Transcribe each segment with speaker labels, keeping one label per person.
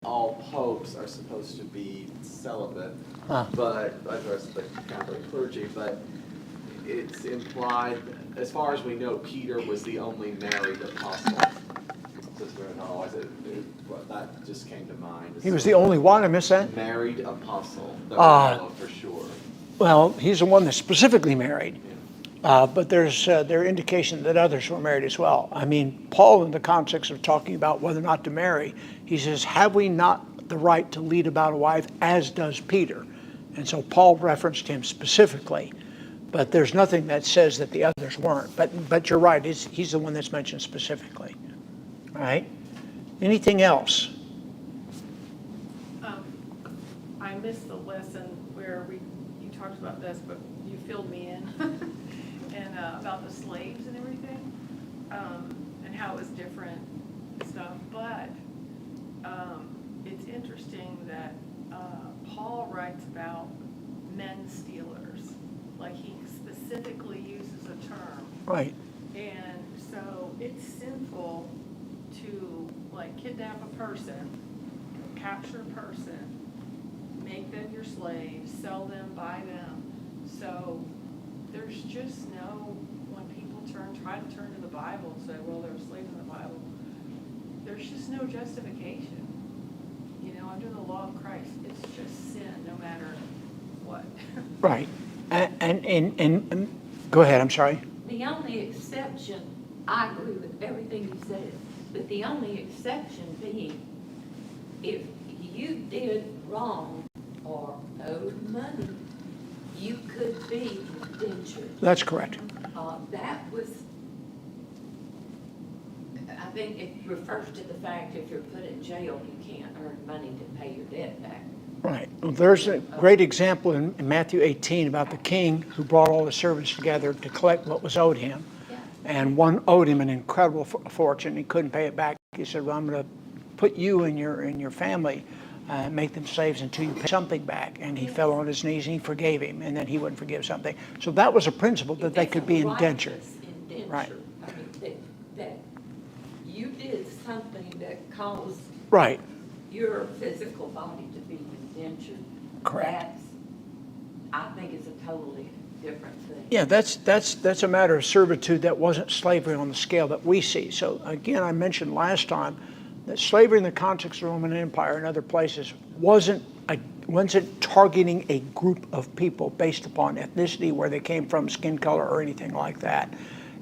Speaker 1: all popes are supposed to be celibate,
Speaker 2: Huh.
Speaker 1: but as far as the Catholic clergy, but it's implied, as far as we know, Peter was the only married apostle. Sister and otherwise, that just came to mind.
Speaker 2: He was the only one, I missed that?
Speaker 1: Married apostle that we know of for sure.
Speaker 2: Well, he's the one that's specifically married.
Speaker 1: Yeah.
Speaker 2: But there's indication that others were married as well. I mean, Paul, in the context of talking about whether or not to marry, he says, have we not the right to lead about a wife, as does Peter? And so Paul referenced him specifically, but there's nothing that says that the others weren't. But you're right, he's the one that's mentioned specifically. All right? Anything else?
Speaker 3: I missed the lesson where you talked about this, but you filled me in. And about the slaves and everything, and how it was different and stuff. But it's interesting that Paul writes about men stealers. Like, he specifically uses a term.
Speaker 2: Right.
Speaker 3: And so it's sinful to, like, kidnap a person, capture a person, make them your slaves, sell them, buy them. So there's just no, when people try to turn to the Bible and say, well, there were slaves in the Bible, there's just no justification. You know, under the law of Christ, it's just sin, no matter what.
Speaker 2: Right. And go ahead, I'm sorry.
Speaker 4: The only exception, I agree with everything you said, but the only exception being, if you did wrong or owed money, you could be indentured.
Speaker 2: That's correct.
Speaker 4: That was, I think it refers to the fact if you're put in jail, you can't earn money to pay your debt back.
Speaker 2: Right. Well, there's a great example in Matthew 18 about the king who brought all the servants together to collect what was owed him.
Speaker 4: Yeah.
Speaker 2: And one owed him an incredible fortune. He couldn't pay it back. He said, well, I'm going to put you and your family, make them slaves until you pay something back. And he fell on his knees and he forgave him, and then he wouldn't forgive something. So that was a principle that they could be indentured.
Speaker 4: Indenture.
Speaker 2: Right.
Speaker 4: I mean, that you did something that caused
Speaker 2: Right.
Speaker 4: your physical body to be indentured.
Speaker 2: Correct.
Speaker 4: I think it's a totally different thing.
Speaker 2: Yeah, that's a matter of servitude that wasn't slavery on the scale that we see. So again, I mentioned last time that slavery in the context of the Roman Empire and other places wasn't targeting a group of people based upon ethnicity, where they came from, skin color, or anything like that.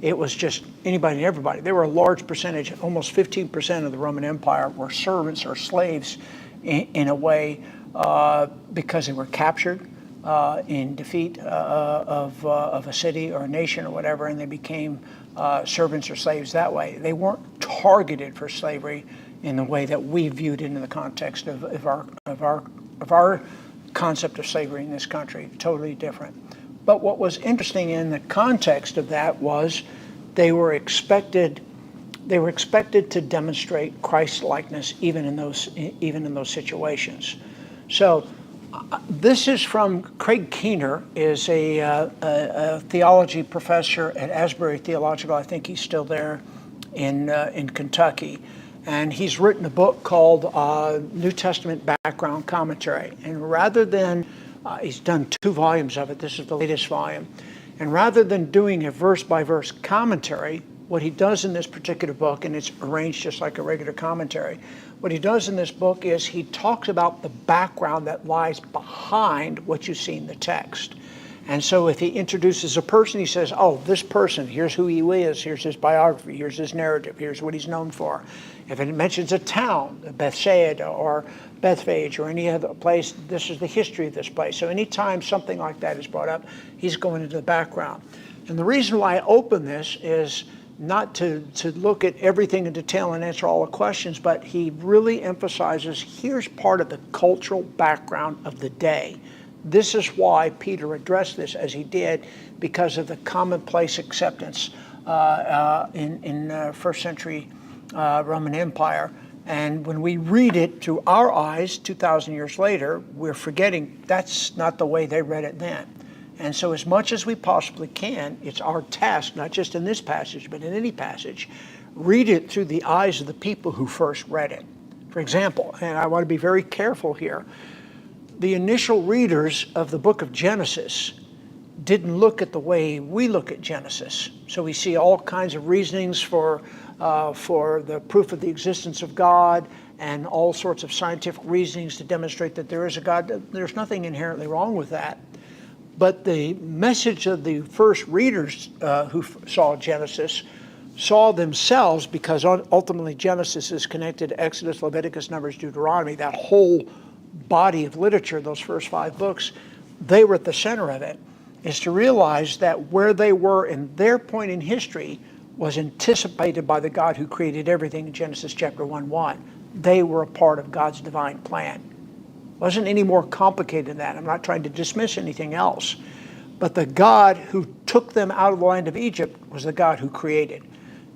Speaker 2: It was just anybody and everybody. There were a large percentage, almost 15% of the Roman Empire were servants or slaves in a way because they were captured in defeat of a city or a nation or whatever, and they became servants or slaves that way. They weren't targeted for slavery in the way that we viewed it in the context of our concept of slavery in this country. Totally different. But what was interesting in the context of that was they were expected to demonstrate Christ-likeness even in those situations. So this is from Craig Keener, is a theology professor at Asbury Theological. I think he's still there in Kentucky. And he's written a book called New Testament Background Commentary. And rather than, he's done 2 volumes of it, this is the latest volume. And rather than doing a verse-by-verse commentary, what he does in this particular book, and it's arranged just like a regular commentary, what he does in this book is he talks about the background that lies behind what you see in the text. And so if he introduces a person, he says, oh, this person, here's who he is, here's his biography, here's his narrative, here's what he's known for. If it mentions a town, Bethsaida or Bethphage or any other place, this is the history of this place. So anytime something like that is brought up, he's going into the background. And the reason why I open this is not to look at everything in detail and answer all the questions, but he really emphasizes here's part of the cultural background of the day. This is why Peter addressed this as he did, because of the commonplace acceptance in first century Roman Empire. And when we read it through our eyes 2,000 years later, we're forgetting that's not the way they read it then. And so as much as we possibly can, it's our task, not just in this passage, but in any passage, read it through the eyes of the people who first read it. For example, and I want to be very careful here, the initial readers of the book of Genesis didn't look at the way we look at Genesis. So we see all kinds of reasonings for the proof of the existence of God and all sorts of scientific reasonings to demonstrate that there is a God. There's nothing inherently wrong with that. But the message of the first readers who saw Genesis saw themselves, because ultimately Genesis is connected to Exodus, Leviticus, Numbers, Deuteronomy, that whole body of literature, those first 5 books, they were at the center of it, is to realize that where they were in their point in history was anticipated by the God who created everything in Genesis chapter 1:1. They were a part of God's divine plan. It wasn't any more complicated than that. I'm not trying to dismiss anything else. But the God who took them out of the land of Egypt was the God who created.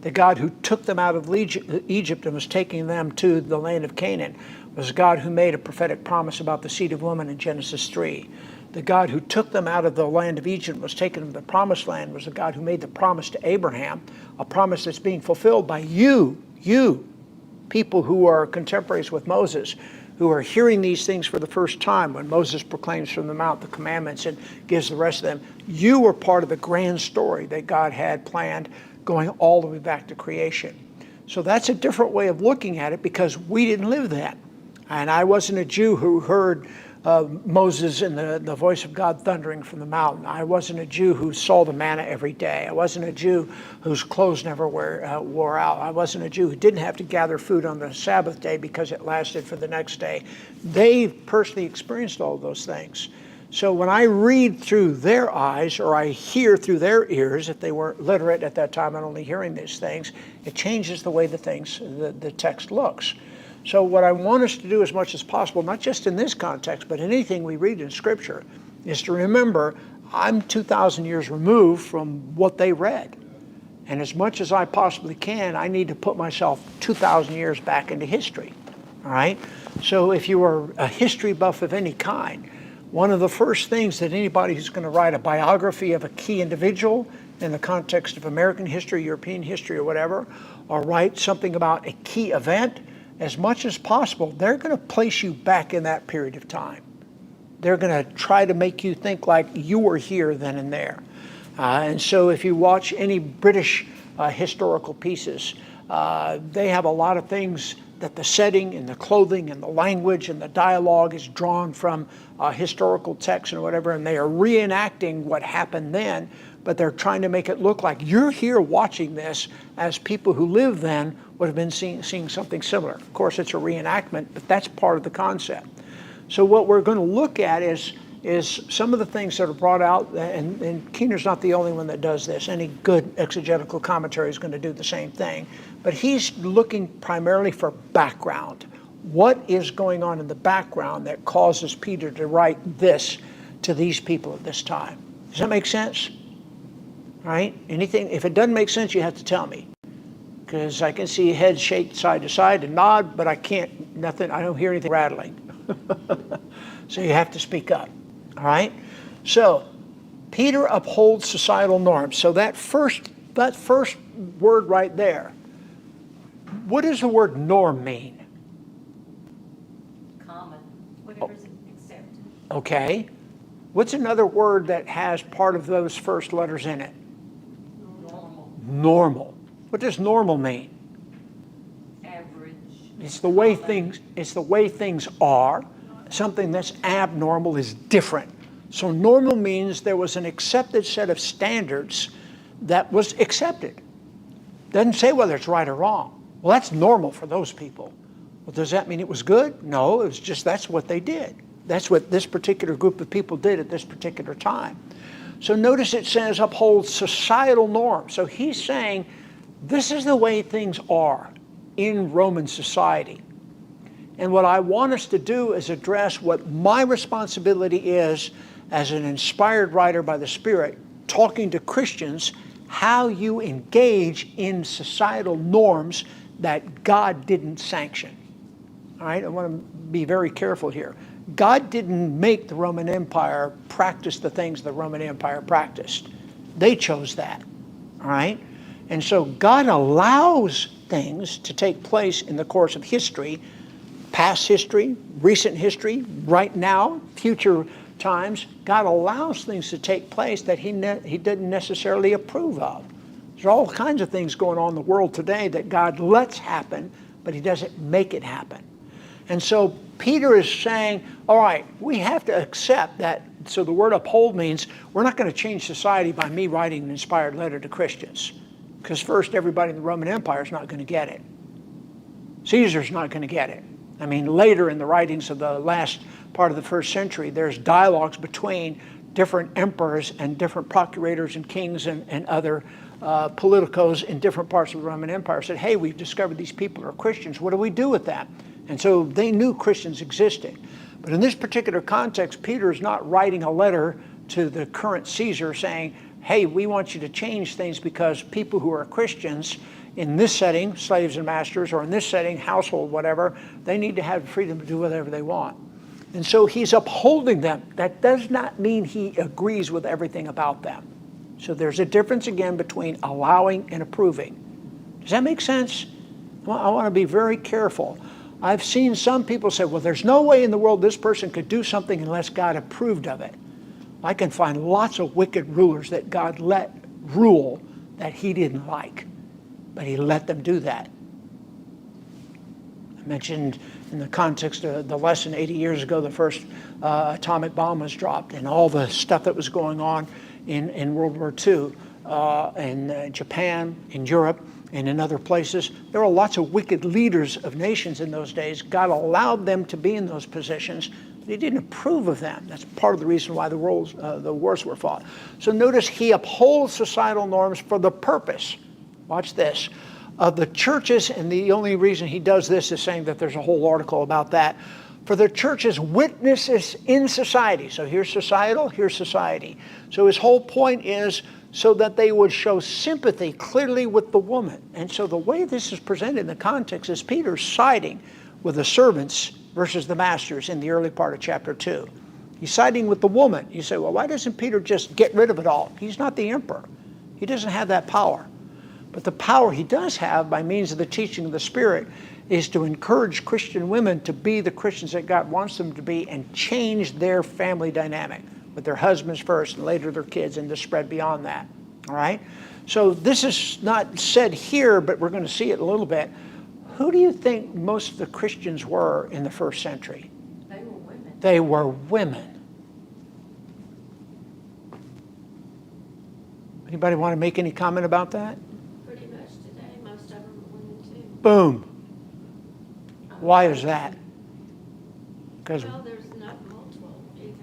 Speaker 2: The God who took them out of Egypt and was taking them to the land of Canaan was God who made a prophetic promise about the seed of woman in Genesis 3. The God who took them out of the land of Egypt and was taking them to the promised land was the God who made the promise to Abraham, a promise that's being fulfilled by you, people who are contemporaries with Moses, who are hearing these things for the first time when Moses proclaims from the mount the commandments and gives the rest of them. You were part of the grand story that God had planned going all the way back to creation. So that's a different way of looking at it, because we didn't live that. And I wasn't a Jew who heard Moses and the voice of God thundering from the mountain. I wasn't a Jew who saw the manna every day. I wasn't a Jew whose clothes never wore out. I wasn't a Jew who didn't have to gather food on the Sabbath day because it lasted for the next day. They personally experienced all of those things. So when I read through their eyes, or I hear through their ears, if they weren't literate at that time and only hearing these things, it changes the way the text looks. So what I want us to do as much as possible, not just in this context, but in anything we read in Scripture, is to remember I'm 2,000 years removed from what they read. And as much as I possibly can, I need to put myself 2,000 years back into history. All right? So if you are a history buff of any kind, one of the first things that anybody who's going to write a biography of a key individual in the context of American history, European history, or whatever, or write something about a key event, as much as possible, they're going to place you back in that period of time. They're going to try to make you think like you were here then and there. And so if you watch any British historical pieces, they have a lot of things that the setting and the clothing and the language and the dialogue is drawn from historical texts and whatever, and they are reenacting what happened then, but they're trying to make it look like you're here watching this as people who lived then would have been seeing something similar. Of course, it's a reenactment, but that's part of the concept. So what we're going to look at is some of the things that are brought out, and Keener's not the only one that does this. Any good exegetical commentary is going to do the same thing. But he's looking primarily for background. What is going on in the background that causes Peter to write this to these people at this time? Does that make sense? All right? Anything, if it doesn't make sense, you have to tell me. Because I can see heads shake side to side and nod, but I don't hear anything rattling. So you have to speak up. All right? So Peter upholds societal norms. So that first word right there, what does the word norm mean?
Speaker 4: Common, whatever's accepted.
Speaker 2: Okay. What's another word that has part of those first letters in it?
Speaker 4: Normal.
Speaker 2: Normal. What does normal mean?
Speaker 4: Average.
Speaker 2: It's the way things are. Something that's abnormal is different. So normal means there was an accepted set of standards that was accepted. Doesn't say whether it's right or wrong. Well, that's normal for those people. Well, does that mean it was good? No, it was just that's what they did. That's what this particular group of people did at this particular time. So notice it says uphold societal norms. So he's saying this is the way things are in Roman society. And what I want us to do is address what my responsibility is as an inspired writer by the Spirit, talking to Christians, how you engage in societal norms that God didn't sanction. All right, I want to be very careful here. God didn't make the Roman Empire practice the things the Roman Empire practiced. They chose that. All right? And so God allows things to take place in the course of history past history, recent history, right now, future times, God allows things to take place that he didn't necessarily approve of. There's all kinds of things going on in the world today that God lets happen, but he doesn't make it happen. And so Peter is saying, all right, we have to accept that. So the word uphold means we're not going to change society by me writing an inspired letter to Christians. Because first, everybody in the Roman Empire is not going to get it. Caesar's not going to get it. I mean, later in the writings of the last part of the first century, there's dialogues between different emperors and different procurators and kings and other politicos in different parts of the Roman Empire said, hey, we've discovered these people are Christians. What do we do with that? And so they knew Christians existed. But in this particular context, Peter is not writing a letter to the current Caesar saying, hey, we want you to change things because people who are Christians in this setting, slaves and masters, or in this setting, household, whatever, they need to have freedom to do whatever they want. And so he's upholding them. That does not mean he agrees with everything about them. So there's a difference again between allowing and approving. Does that make sense? Well, I want to be very careful. I've seen some people say, well, there's no way in the world this person could do something unless God approved of it. I can find lots of wicked rulers that God let rule that he didn't like, but he let them do that. I mentioned in the context of the lesson 80 years ago, the first atomic bomb was dropped and all the stuff that was going on in World War II in Japan, in Europe, and in other places. There were lots of wicked leaders of nations in those days. God allowed them to be in those positions, but he didn't approve of them. That's part of the reason why the wars were fought. So notice he upholds societal norms for the purpose, watch this, of the churches, and the only reason he does this is saying that there's a whole article about that, for the church's witnesses in society. So here's societal, here's society. So his whole point is so that they would show sympathy clearly with the woman. And so the way this is presented in the context is Peter siding with the servants versus the masters in the early part of chapter 2. He's siding with the woman. You say, well, why doesn't Peter just get rid of it all? He's not the emperor. He doesn't have that power. But the power he does have by means of the teaching of the Spirit is to encourage Christian women to be the Christians that God wants them to be and change their family dynamic with their husbands first and later their kids and to spread beyond that. All right? So this is not said here, but we're going to see it a little bit. Who do you think most of the Christians were in the first century?
Speaker 4: They were women.
Speaker 2: They were women. Anybody want to make any comment about that?
Speaker 5: Pretty much today, most of them are women too.
Speaker 2: Boom. Why is that? Because
Speaker 5: Well, there's not multiple, either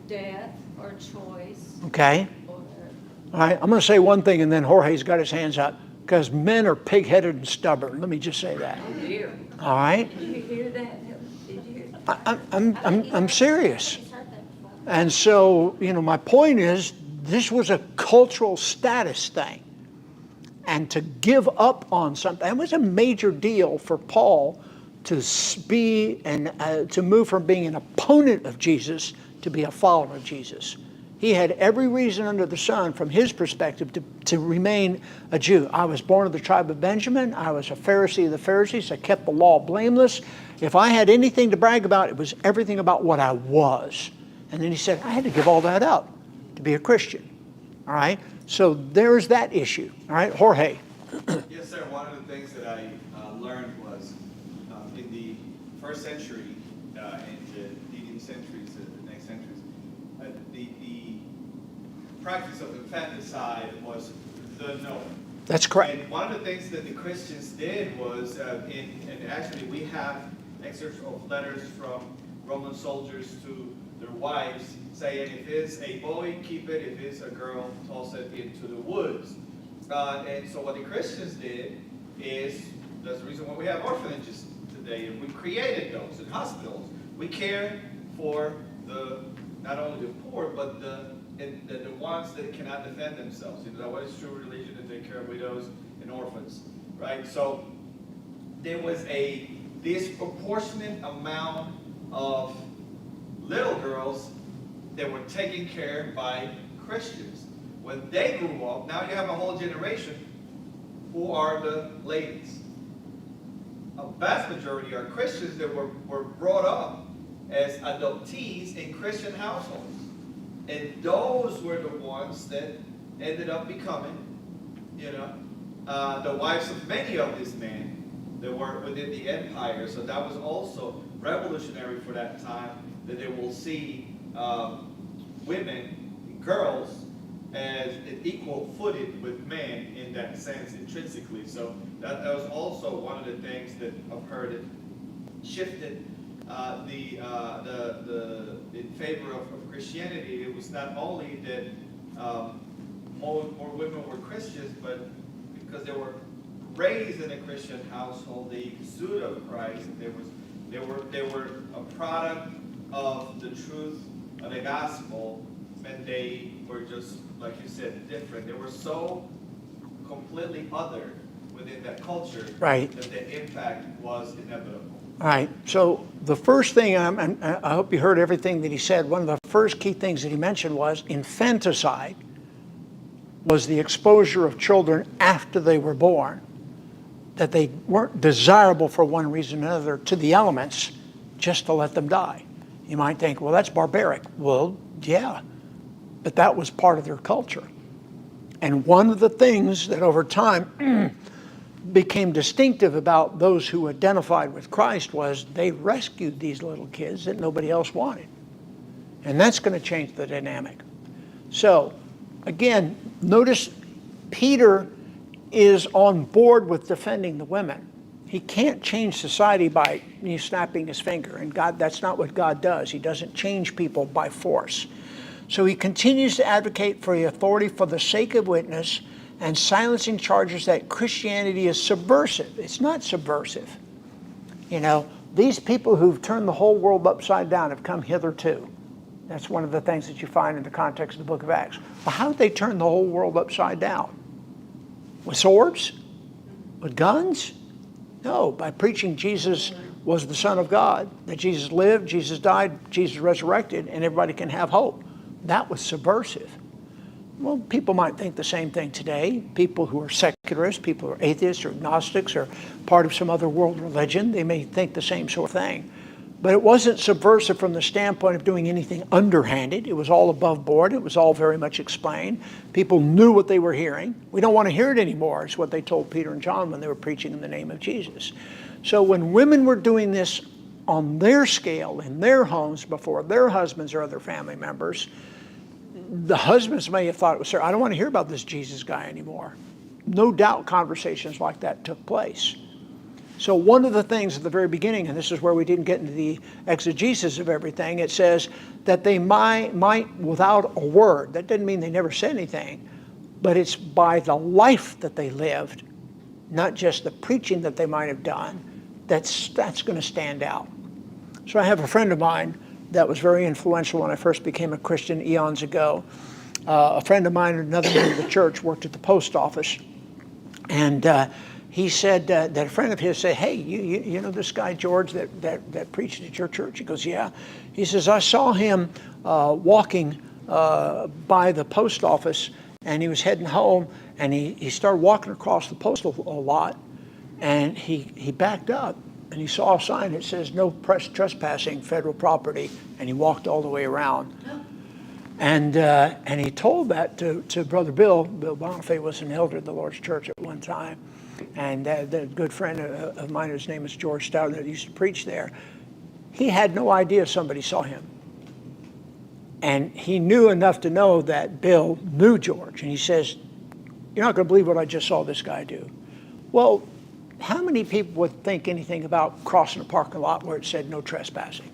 Speaker 5: death or choice,
Speaker 2: okay.
Speaker 5: or
Speaker 2: All right, I'm going to say one thing and then Jorge's got his hands up. Because men are pig-headed and stubborn. Let me just say that.
Speaker 4: Oh dear.
Speaker 2: All right?
Speaker 4: Did you hear that? Did you hear?
Speaker 2: I'm serious.
Speaker 5: he's heard that before.
Speaker 2: And so, my point is, this was a cultural status thing. And to give up on something, that was a major deal for Paul to be and to move from being an opponent of Jesus to be a follower of Jesus. He had every reason under the sun, from his perspective, to remain a Jew. I was born of the tribe of Benjamin. I was a Pharisee of the Pharisees. I kept the law blameless. If I had anything to brag about, it was everything about what I was. And then he said, I had to give all that up to be a Christian. All right? So there's that issue. All right, Jorge.
Speaker 6: Yes, sir. One of the things that I learned was in the first century and the leading centuries, the next centuries, the practice of infanticide was the norm.
Speaker 2: That's correct.
Speaker 6: And one of the things that the Christians did was, and actually we have excerpts of letters from Roman soldiers to their wives saying, if it's a boy, keep it. If it's a girl, toss it into the woods. And so what the Christians did is, that's the reason why we have orphanages today, and we created those in hospitals. We care for not only the poor, but the ones that cannot defend themselves. That what is true religion, to take care of widows and orphans, right? So there was a disproportionate amount of little girls that were taken care of by Christians. When they grew up, now you have a whole generation who are the ladies. A vast majority are Christians that were brought up as adoptees in Christian households. And those were the ones that ended up becoming, the wives of many of these men that were within the empire. So that was also revolutionary for that time, that they will see women, girls, as equal footed with men in that sense intrinsically. So that was also one of the things that I've heard it shifted in favor of Christianity. It was not only that more women were Christians, but because they were raised in a Christian household, they exuded of Christ. They were a product of the truth of the gospel, and they were just, like you said, different. They were so completely other within that culture,
Speaker 2: Right.
Speaker 6: that the impact was inevitable.
Speaker 2: All right, so the first thing, and I hope you heard everything that he said, one of the first key things that he mentioned was infanticide was the exposure of children after they were born, that they weren't desirable for one reason or another to the elements just to let them die. You might think, well, that's barbaric. Well, yeah, but that was part of their culture. And one of the things that over time became distinctive about those who identified with Christ was they rescued these little kids that nobody else wanted. And that's going to change the dynamic. So, again, notice Peter is on board with defending the women. He can't change society by snapping his finger. And God, that's not what God does. He doesn't change people by force. So he continues to advocate for the authority for the sake of witness and silencing charges that Christianity is subversive. It's not subversive. These people who've turned the whole world upside down have come hitherto. That's one of the things that you find in the context of the book of Acts. Well, how did they turn the whole world upside down? With swords? With guns? No, by preaching Jesus was the Son of God, that Jesus lived, Jesus died, Jesus resurrected, and everybody can have hope. That was subversive. Well, people might think the same thing today. People who are secularists, people who are atheists or agnostics or part of some other world religion, they may think the same sort of thing. But it wasn't subversive from the standpoint of doing anything underhanded. It was all above board. It was all very much explained. People knew what they were hearing. We don't want to hear it anymore, is what they told Peter and John when they were preaching in the name of Jesus. So when women were doing this on their scale, in their homes, before their husbands or other family members, the husbands may have thought it was, sir, I don't want to hear about this Jesus guy anymore. No doubt conversations like that took place. So one of the things at the very beginning, and this is where we didn't get into the exegesis of everything, it says that they might without a word. That didn't mean they never said anything, but it's by the life that they lived, not just the preaching that they might have done, that's going to stand out. So I have a friend of mine that was very influential when I first became a Christian eons ago. A friend of mine, another member of the church, worked at the post office, and he said that a friend of his said, hey, you know this guy George that preached at your church? He goes, yeah. He says, I saw him walking by the post office, and he was heading home, and he started walking across the postal lot, and he backed up, and he saw a sign that says no trespassing federal property, and he walked all the way around. And he told that to Brother Bill. Bill Bonifay was an elder at the Lord's church at one time. And the good friend of mine, his name is George Stout, that used to preach there. He had no idea somebody saw him. And he knew enough to know that Bill knew George. And he says, you're not going to believe what I just saw this guy do. Well, how many people would think anything about crossing a parking lot where it said no trespassing?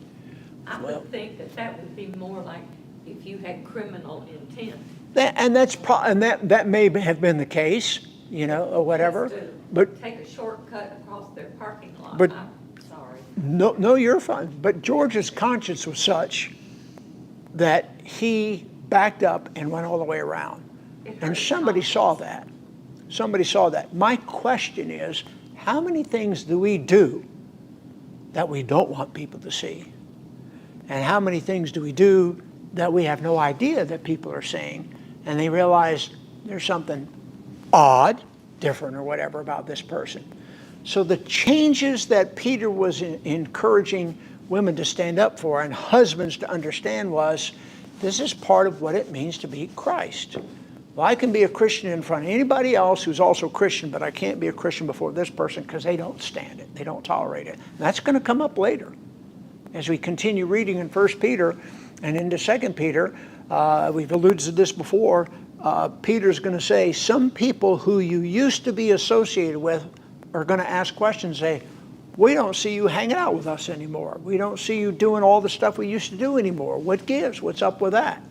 Speaker 4: I would think that would be more like if you had criminal intent.
Speaker 2: That may have been the case, or whatever.
Speaker 4: Just to
Speaker 2: But
Speaker 4: take a shortcut across their parking lot.
Speaker 2: But-
Speaker 4: I'm sorry.
Speaker 2: no, you're fine. But George's conscience was such that he backed up and went all the way around. And somebody saw that. Somebody saw that. My question is, how many things do we do that we don't want people to see? And how many things do we do that we have no idea that people are seeing, and they realize there's something odd, different, or whatever about this person? So the changes that Peter was encouraging women to stand up for and husbands to understand was, this is part of what it means to be Christ. Well, I can be a Christian in front of anybody else who's also Christian, but I can't be a Christian before this person because they don't stand it. They don't tolerate it. And that's going to come up later. As we continue reading in 1 Peter and into 2 Peter, we've alluded to this before, Peter's going to say, some people who you used to be associated with are going to ask questions, say, we don't see you hanging out with us anymore. We don't see you doing all the stuff we used to do anymore. What gives? What's up with that?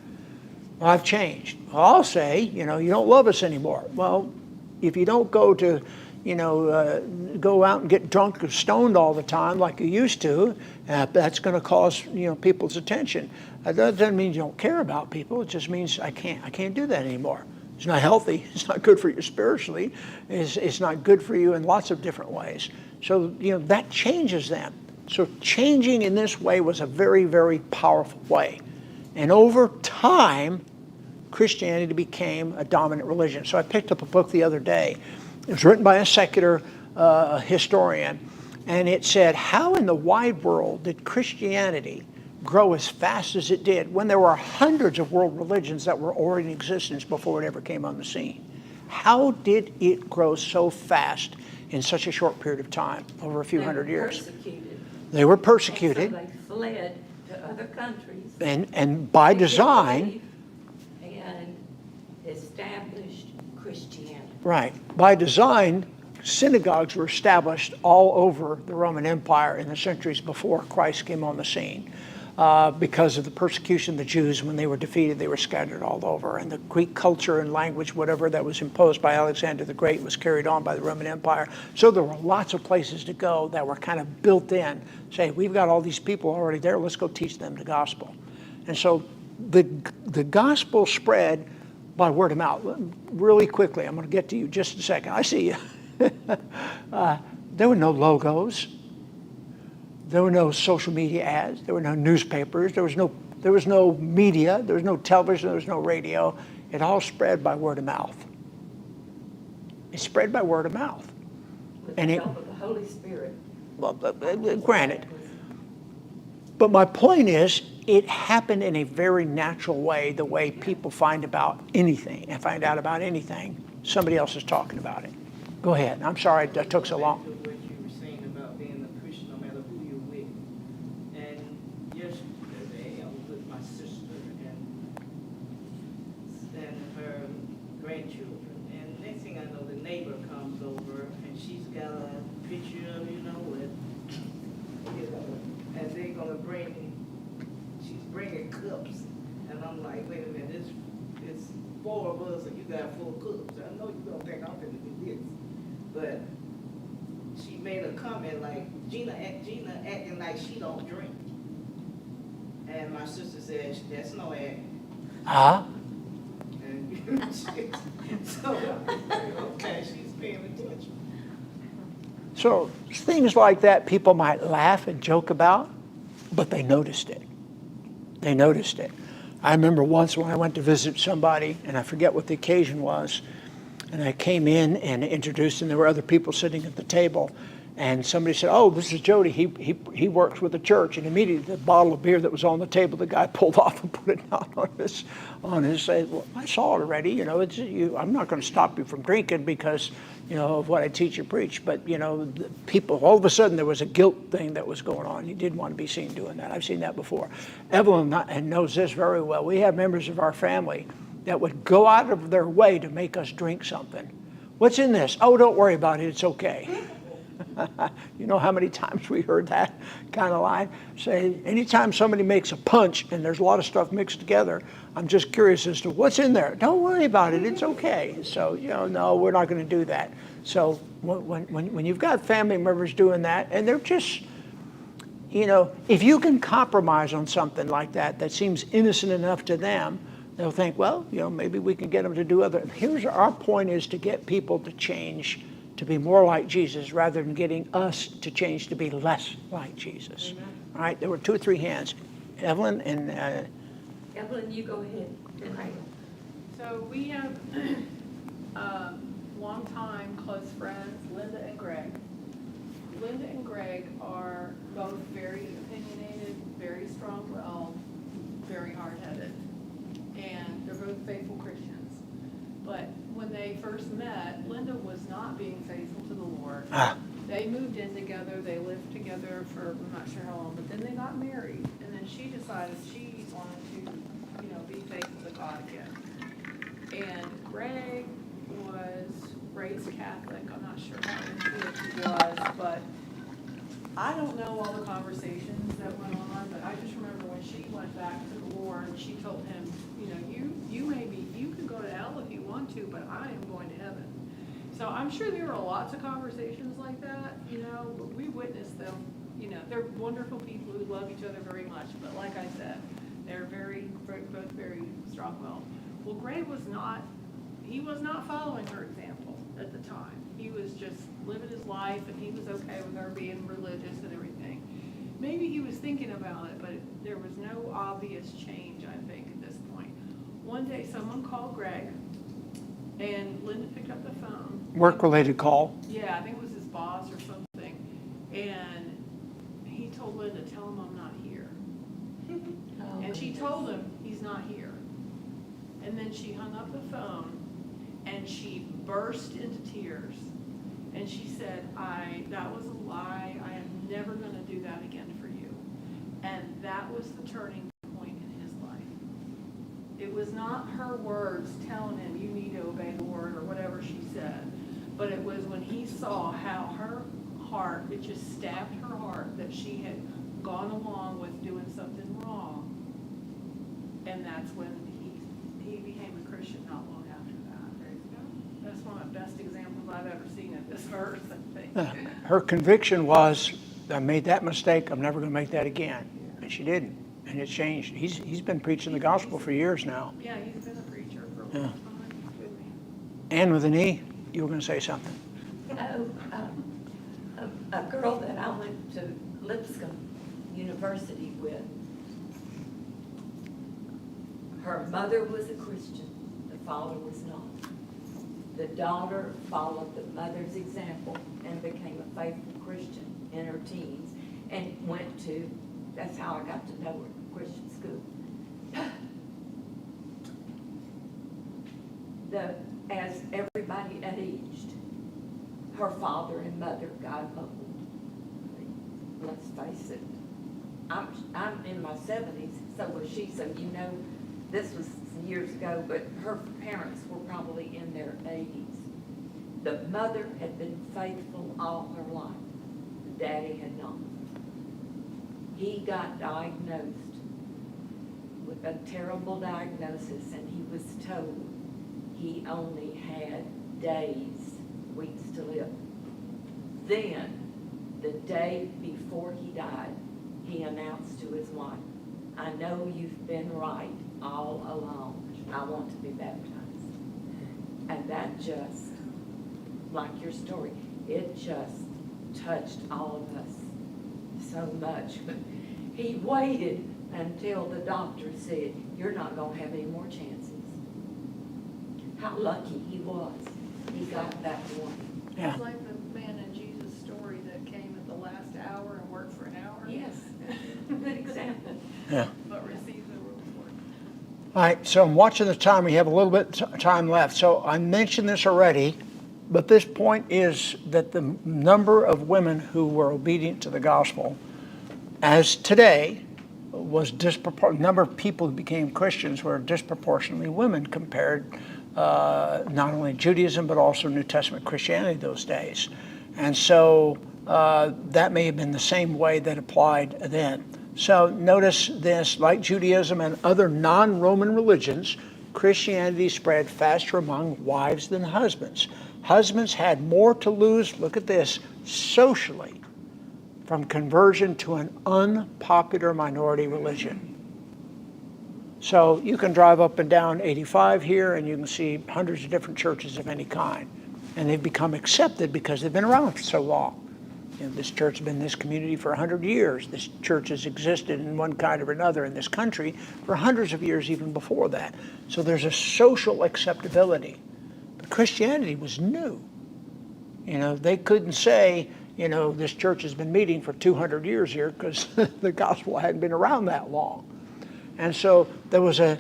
Speaker 2: Well, I've changed. Well, I'll say, you don't love us anymore. Well, if you don't go to, go out and get drunk or stoned all the time like you used to, that's going to cause, people's attention. That doesn't mean you don't care about people. It just means I can't do that anymore. It's not healthy. It's not good for you spiritually. It's not good for you in lots of different ways. So, that changes them. So changing in this way was a very, very powerful way. And over time, Christianity became a dominant religion. So I picked up a book the other day. It was written by a secular historian. And it said, how in the wide world did Christianity grow as fast as it did when there were hundreds of world religions that were already in existence before it ever came on the scene? How did it grow so fast in such a short period of time, over a few hundred years? They were persecuted.
Speaker 4: And so they fled to other countries.
Speaker 2: And by design,
Speaker 4: and established Christianity.
Speaker 2: right, by design, synagogues were established all over the Roman Empire in the centuries before Christ came on the scene. Because of the persecution of the Jews, when they were defeated, they were scattered all over. And the Greek culture and language, whatever that was imposed by Alexander the Great, was carried on by the Roman Empire. So there were lots of places to go that were kind of built in. Say, we've got all these people already there, let's go teach them the gospel. And so the gospel spread by word of mouth. Really quickly, I'm going to get to you just a second. I see you. There were no logos. There were no social media ads. There were no newspapers. There was no media. There was no television. There was no radio. It all spread by word of mouth. It spread by word of mouth.
Speaker 4: With
Speaker 2: And
Speaker 4: the
Speaker 2: it,
Speaker 4: help of the Holy Spirit.
Speaker 2: well, granted. But my point is, it happened in a very natural way, the way people find out about anything. Somebody else is talking about it. Go ahead. I'm sorry that took so long.
Speaker 7: What you were saying about being a Christian, no matter who you're with. And yesterday, I was with my sister and her grandchildren. And next thing I know, the neighbor comes over and she's got a picture of, and they're gonna she's bringing cups. And I'm like, wait a minute, it's 4 of us and you got 4 cups. I know you don't think I'm gonna do this. But she made a comment like, Gina acting like she don't drink. And my sister said, that's no act.
Speaker 2: Uh-huh.
Speaker 7: And so, okay, she's paying attention.
Speaker 2: So things like that people might laugh and joke about, but they noticed it. They noticed it. I remember once when I went to visit somebody, and I forget what the occasion was, and I came in and introduced, and there were other people sitting at the table, and somebody said, oh, this is Jody, he works with the church, and immediately the bottle of beer that was on the table, the guy pulled off and put it down on his said, well, I saw it already, I'm not going to stop you from drinking because, of what I teach and preach, but, people, all of a sudden there was a guilt thing that was going on. You didn't want to be seen doing that. I've seen that before. Evelyn knows this very well. We have members of our family that would go out of their way to make us drink something. What's in this? Oh, don't worry about it. It's okay. You know how many times we heard that kind of line? Say, anytime somebody makes a punch and there's a lot of stuff mixed together, I'm just curious as to what's in there. Don't worry about it. It's okay. So, no, we're not going to do that. So when you've got family members doing that, and they're just, if you can compromise on something like that seems innocent enough to them, they'll think, well, maybe we can get them to do other. Here's our point is to get people to change, to be more like Jesus, rather than getting us to change to be less like Jesus. Amen. All right, there were 2 or 3 hands. Evelyn and...
Speaker 4: Evelyn, you go ahead.
Speaker 3: So we have longtime close friends, Linda and Greg. Linda and Greg are both very opinionated, very strong-willed, very hard-headed, and they're both faithful Christians. But when they first met, Linda was not being faithful to the Lord. They moved in together, they lived together for, I'm not sure how long, but then they got married, and then she decided she wanted to, be faithful to God again. And Greg was raised Catholic, I'm not sure how into it he was, but I don't know all the conversations that went on, but I just remember when she went back to the Lord, she told him, you can go to hell if you want to, but I am going to heaven. So I'm sure there were lots of conversations like that, but we witnessed them. They're wonderful people who love each other very much, but like I said, they're both very strong-willed. Well, Greg was not following her example at the time. He was just living his life, and he was okay with her being religious and everything. Maybe he was thinking about it, but there was no obvious change, I think, at this point. One day, someone called Greg, and Linda picked up the phone.
Speaker 2: Work-related call.
Speaker 3: Yeah, I think it was his boss or something. And he told Linda, tell him I'm not here.
Speaker 4: Oh,
Speaker 3: And she told him he's not here. And then she hung up the phone and she burst into tears. And she said, that was a lie. I am never going to do that again for you. And that was the turning point in his life. It was not her words telling him, you need to obey the Lord or whatever she said. But it was when he saw how her heart, it just stabbed her heart that she had gone along with doing something wrong. And that's when he became a Christian not long after that. That's one of the best examples I've ever seen of this verse, I think.
Speaker 2: Her conviction was, I made that mistake, I'm never going to make that again. And she didn't. And it changed. He's been preaching the gospel for years now.
Speaker 3: Yeah, he's been a preacher for a long time. Good man.
Speaker 2: Ann with an E, you were going to say something.
Speaker 4: A girl that I went to Lipscomb University with, her mother was a Christian, the father was not. The daughter followed the mother's example and became a faithful Christian in her teens and went to, that's how I got to know her, Christian school. As everybody aged, her father and mother got old. Let's face it, I'm in my 70s, so was she, so this was years ago, but her parents were probably in their 80s. The mother had been faithful all her life. The daddy had not. He got diagnosed with a terrible diagnosis, and he was told he only had days, weeks to live. Then, the day before he died, he announced to his wife, I know you've been right all along. I want to be baptized. And that just, like your story, it just touched all of us so much. He waited until the doctor said, you're not going to have any more chances. How lucky he was. He got that one.
Speaker 2: Yeah.
Speaker 3: It's like the man in Jesus' story that came at the last hour and worked for an hour.
Speaker 4: Yes, good example.
Speaker 2: Yeah.
Speaker 3: But received the reward.
Speaker 2: All right, so I'm watching the time. We have a little bit time left. So I mentioned this already, but this point is that the number of women who were obedient to the gospel, as today, was disproportionate. Number of people who became Christians were disproportionately women compared not only Judaism but also New Testament Christianity those days. And so that may have been the same way that applied then. So notice this, like Judaism and other non-Roman religions, Christianity spread faster among wives than husbands. Husbands had more to lose, look at this, socially, from conversion to an unpopular minority religion. So you can drive up and down 85 here and you can see hundreds of different churches of any kind. And they've become accepted because they've been around for so long. This church has been in this community for 100 years. This church has existed in one kind or another in this country for hundreds of years even before that. So there's a social acceptability. But Christianity was new. They couldn't say, this church has been meeting for 200 years here because the gospel hadn't been around that long. And so there was a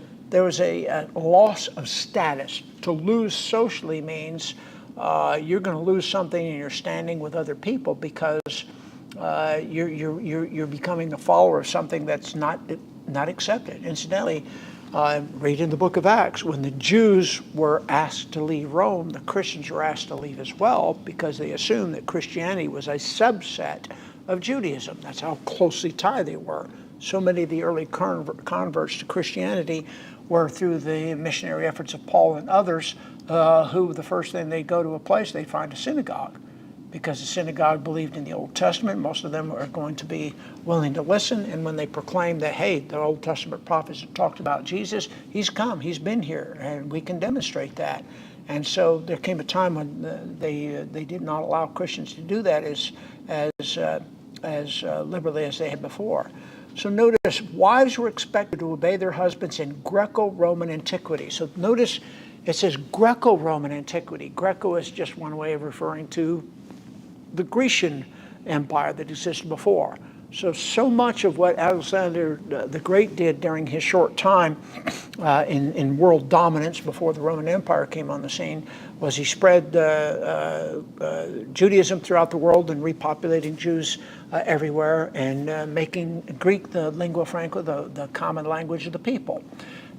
Speaker 2: loss of status. To lose socially means you're going to lose something in your standing with other people because you're becoming a follower of something that's not accepted. Incidentally, read in the book of Acts, when the Jews were asked to leave Rome, the Christians were asked to leave as well because they assumed that Christianity was a subset of Judaism. That's how closely tied they were. So many of the early converts to Christianity were through the missionary efforts of Paul and others, who the first thing they go to a place, they find a synagogue. Because the synagogue believed in the Old Testament, most of them are going to be willing to listen. And when they proclaim that, hey, the Old Testament prophets have talked about Jesus, he's come, he's been here, and we can demonstrate that. And so there came a time when they did not allow Christians to do that as liberally as they had before. So notice, wives were expected to obey their husbands in Greco-Roman antiquity. So notice it says Greco-Roman antiquity. Greco is just one way of referring to the Grecian Empire that existed before. So much of what Alexander the Great did during his short time in world dominance before the Roman Empire came on the scene was he spread Judaism throughout the world and repopulating Jews everywhere and making Greek the lingua franca, the common language of the people.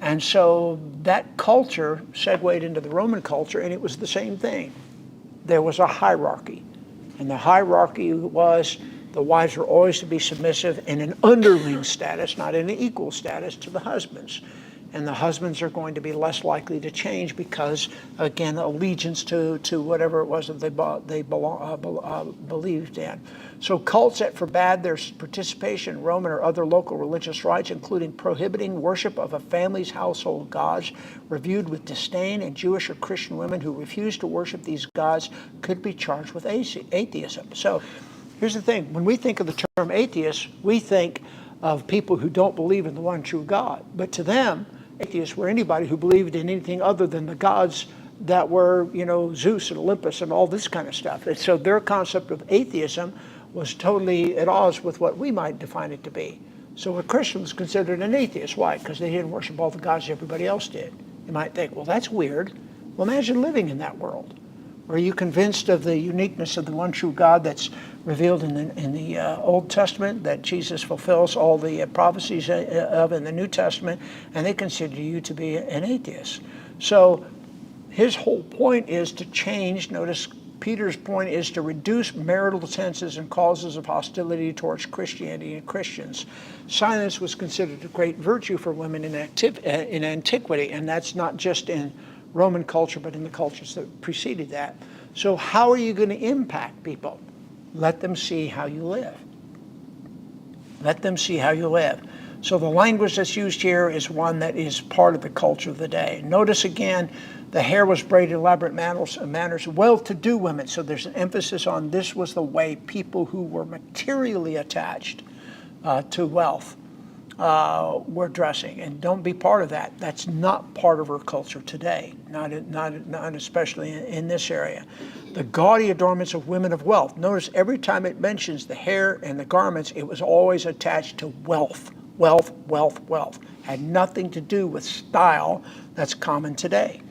Speaker 2: And so that culture segued into the Roman culture, and it was the same thing. There was a hierarchy. And the hierarchy was the wives were always to be submissive in an underling status, not in an equal status to the husbands. And the husbands are going to be less likely to change because, again, allegiance to whatever it was that they believed in. So cults that forbade their participation in Roman or other local religious rites, including prohibiting worship of a family's household gods, were viewed with disdain, and Jewish or Christian women who refused to worship these gods could be charged with atheism. So here's the thing. When we think of the term atheist, we think of people who don't believe in the one true God. But to them, atheists were anybody who believed in anything other than the gods that were, Zeus and Olympus and all this kind of stuff. And so their concept of atheism was totally at odds with what we might define it to be. So a Christian was considered an atheist. Why? Because they didn't worship all the gods everybody else did. You might think, well, that's weird. Well, imagine living in that world. Are you convinced of the uniqueness of the one true God that's revealed in the Old Testament, that Jesus fulfills all the prophecies of in the New Testament, and they consider you to be an atheist? So his whole point is to change. Notice Peter's point is to reduce marital tensions and causes of hostility towards Christianity and Christians. Silence was considered a great virtue for women in antiquity, and that's not just in Roman culture, but in the cultures that preceded that. So how are you going to impact people? Let them see how you live. Let them see how you live. So the language that's used here is one that is part of the culture of the day. Notice again, the hair was braided in elaborate manners, well-to-do women. So there's an emphasis on this was the way people who were materially attached to wealth were dressing. And don't be part of that. That's not part of our culture today, not especially in this area. The gaudy adornments of women of wealth. Notice every time it mentions the hair and the garments, it was always attached to wealth. Wealth, wealth, wealth. Had nothing to do with style that's common today.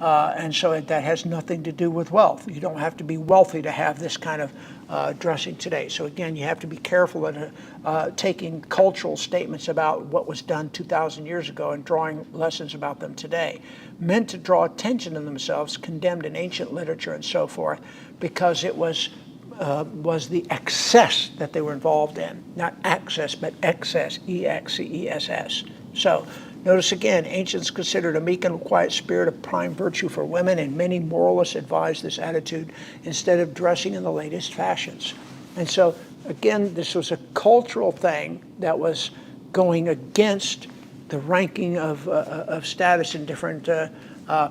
Speaker 2: And so that has nothing to do with wealth. You don't have to be wealthy to have this kind of dressing today. So again, you have to be careful at taking cultural statements about what was done 2,000 years ago and drawing lessons about them today. Meant to draw attention to themselves, condemned in ancient literature and so forth, because it was the excess that they were involved in. Not access, but excess, E-X-C-E-S-S. So notice again, ancients considered a meek and quiet spirit a prime virtue for women, and many moralists advised this attitude instead of dressing in the latest fashions. And so again, this was a cultural thing that was going against the ranking of status in different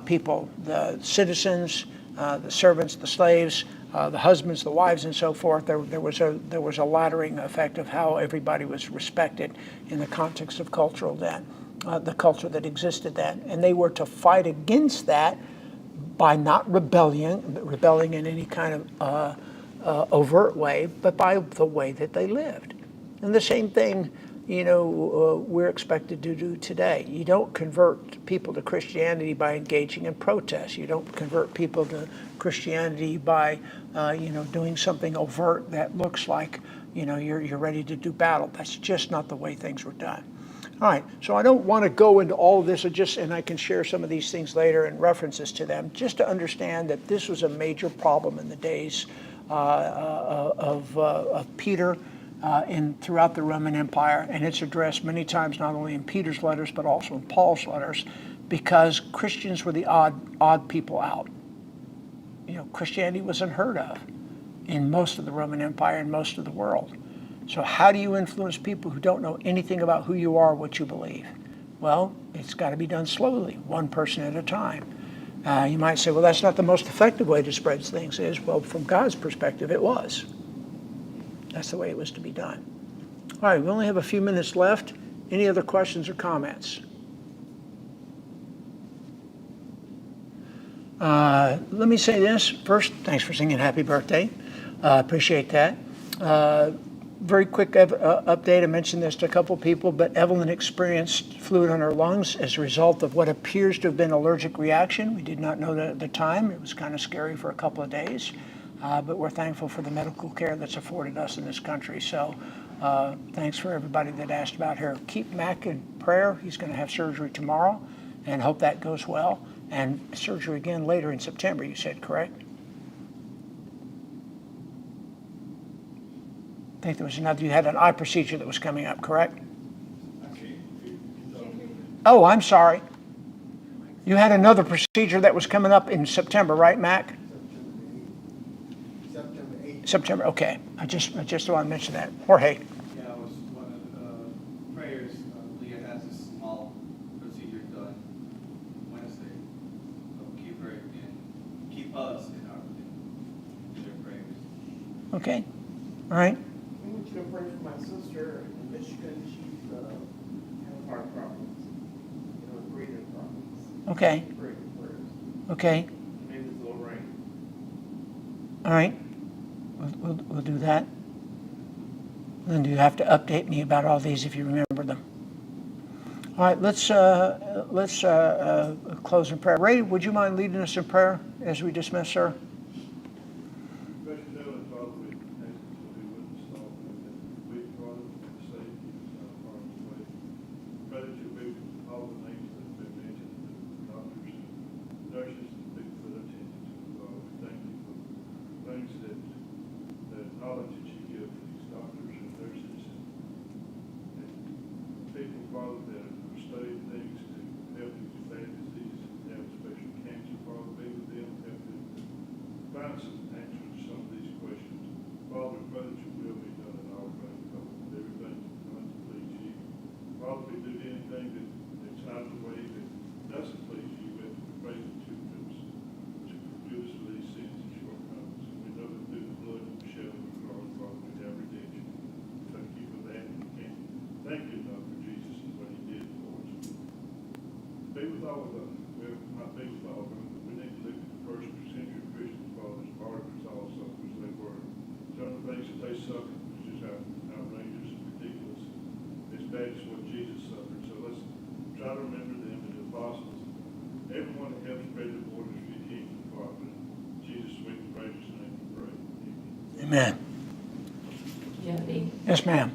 Speaker 2: people, the citizens, the servants, the slaves, the husbands, the wives, and so forth. There was a laddering effect of how everybody was respected in the context of cultural then. The culture that existed then. And they were to fight against that by not rebelling in any kind of overt way, but by the way that they lived. And the same thing, we're expected to do today. You don't convert people to Christianity by engaging in protests. You don't convert people to Christianity by, doing something overt that looks like, you're ready to do battle. That's just not the way things were done. All right, so I don't want to go into all of this, and I can share some of these things later and references to them, just to understand that this was a major problem in the days of Peter throughout the Roman Empire, and it's addressed many times not only in Peter's letters but also in Paul's letters, because Christians were the odd people out. Christianity was unheard of in most of the Roman Empire and most of the world. So how do you influence people who don't know anything about who you are or what you believe? Well, it's got to be done slowly, one person at a time. You might say, well, that's not the most effective way to spread things. Well, from God's perspective, it was. That's the way it was to be done. All right, we only have a few minutes left. Any other questions or comments? Let me say this. First, thanks for singing Happy Birthday. Appreciate that. Very quick update. I mentioned this to a couple people, but Evelyn experienced fluid on her lungs as a result of what appears to have been allergic reaction. We did not know that at the time. It was kind of scary for a couple of days, but we're thankful for the medical care that's afforded us in this country. So thanks for everybody that asked about her. Keep Mac in prayer. He's going to have surgery tomorrow, and hope that goes well. And surgery again later in September, you said, correct? I think there was you had an eye procedure that was coming up, correct? Oh, I'm sorry. You had another procedure that was coming up in September, right, Mac?
Speaker 8: September 8th.
Speaker 2: September, okay. I just want to mention that. Jorge.
Speaker 9: Yeah, it was one of the prayers. Leah has a small procedure done Wednesday. So keep her and keep us in their prayers.
Speaker 2: Okay. All right.
Speaker 8: We want you to pray for my sister in Michigan. She's having heart problems, breathing problems.
Speaker 2: Okay.
Speaker 8: Pray for prayers.
Speaker 2: Okay.
Speaker 8: Her name is Lorraine.
Speaker 2: All right. We'll do that. Then do you have to update me about all these if you remember them? All right. Let's close in prayer. Ray, would you mind leading us in prayer as we dismiss, sir? Amen.
Speaker 4: Jody,
Speaker 2: Yes, ma'am.